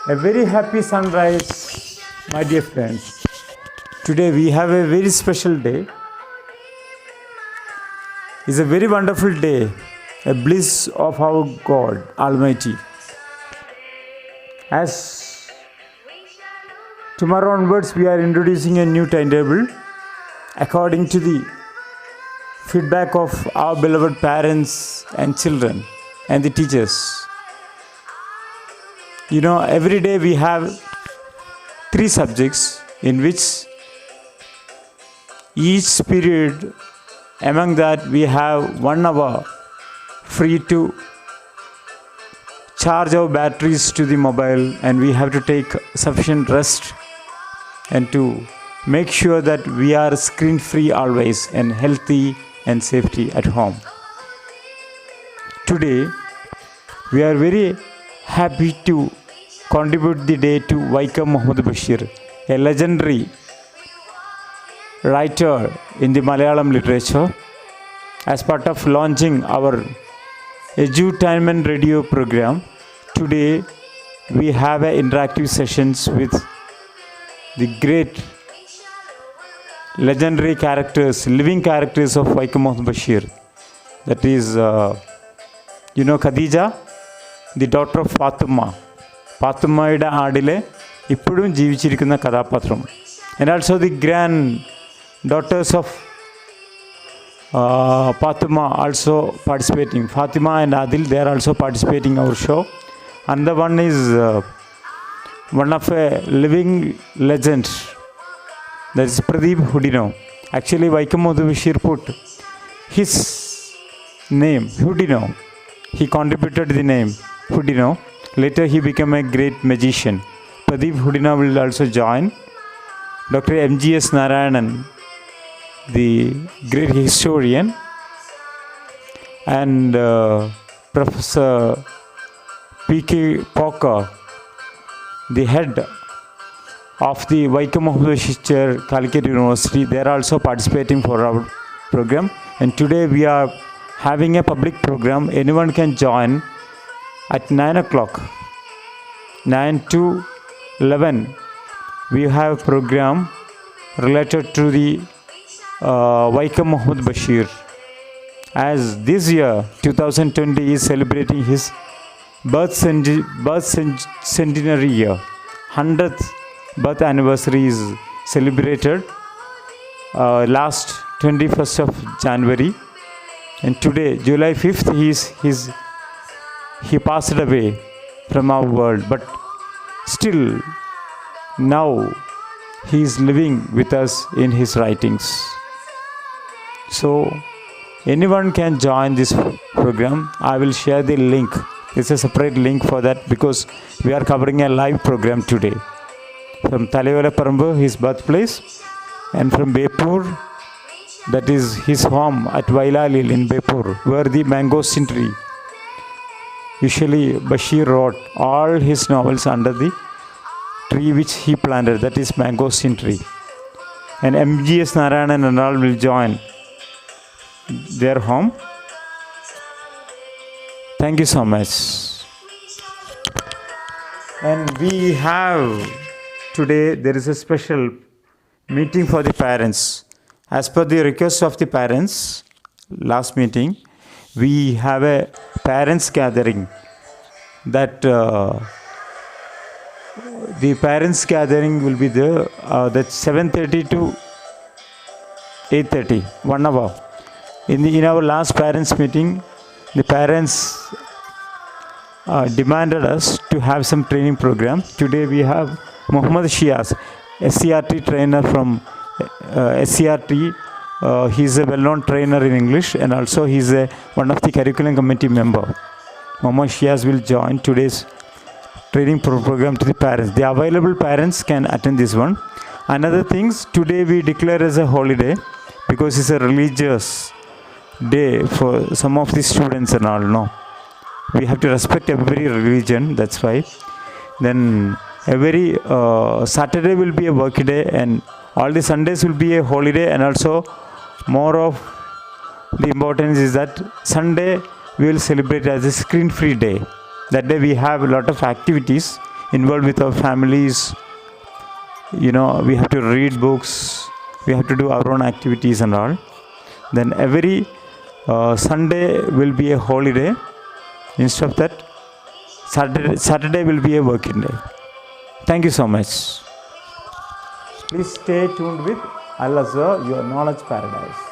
A very happy sunrise, my dear friends. Today we have a very special day. It's a very wonderful day, a bliss of our God Almighty. As tomorrow onwards we are introducing a new timetable according to the feedback of our beloved parents and children and the teachers. You know, every day we have 3 subjects in which each period, among that we have 1 hour free to charge our batteries to the mobile, and we have to take sufficient rest and to make sure that we are screen free always and healthy and safety at home. Today we are very happy to contribute the day to Vaikom Muhammad Bashir, a legendary writer in the Malayalam literature, as part of launching our edutainment radio program. Today we have interactive sessions with the great legendary characters, living characters of Vaikom Muhammad Bashir. That is, Khadija, the daughter of Fatima. Fatima'യുടെ ആടിലെ ഇപ്പോഴും ജീവിച്ചിരിക്കുന്ന കഥാപാത്രം. And also the grand daughters of Fatima also participating. Fatima and Adil, they are also participating in our show. And the one is one of a living legend. That is Pradeep Hudino. Actually, Vaikom Muhammad Bashir put his name, Hudino. He contributed the name Hudino. Later he became a great magician. Pradeep Hudina will also join. Dr. M.G.S. Narayanan, the great historian, and Professor P.K. Pocker, the head of the Vaikom Muhammad Bashir Calicut University, they are also participating for our program. And today we are having a public program. Anyone can join at 9 o'clock. 9 to 11 we have a program related to the Vaikom Muhammad Bashir, as this year 2020 is celebrating his birth centenary year. 100th birth anniversary is celebrated last 21st of January, and today July 5th he passed away from our world, but still now he is living with us in his writings. So anyone can join this program. I will share the link. It's a separate link for that because we are covering a live program today from Thalaivala, his birthplace, and from Bepur, that is his home at Vailalil in Bepur, where the mangosteen tree. Usually Bashir wrote all his novels under the tree which he planted, that is mangosteen tree. And M.G.S. Narayanan and all will join their home. Thank you so much. And we have today, there is a special meeting for the parents. As per the request of the parents, last meeting, we have a parents gathering. That the parents gathering will be there that 7:30 to 8:30, 1 hour. In our last parents meeting, the parents demanded us to have some training program. Today we have Muhammad Shiaz, SCRT trainer from SCRT. He is a well-known trainer in English, and also he is one of the curriculum committee member. Muhammad Shiaz will join today's training program to the parents. The available parents can attend this one. Another things, today we declare as a holiday because it's a religious day for some of the students and all. No, we have to respect every religion. That's why. Then every Saturday will be a work day, and all the Sundays will be a holiday. And also more of the importance is that Sunday we will celebrate as a screen free day. That day we have a lot of activities involved with our families. We have to read books, we have to do our own activities and all. Then every Sunday will be a holiday. Instead of that, Saturday will be a working day. Thank you so much. Please stay tuned with Al Azhar, your knowledge paradise.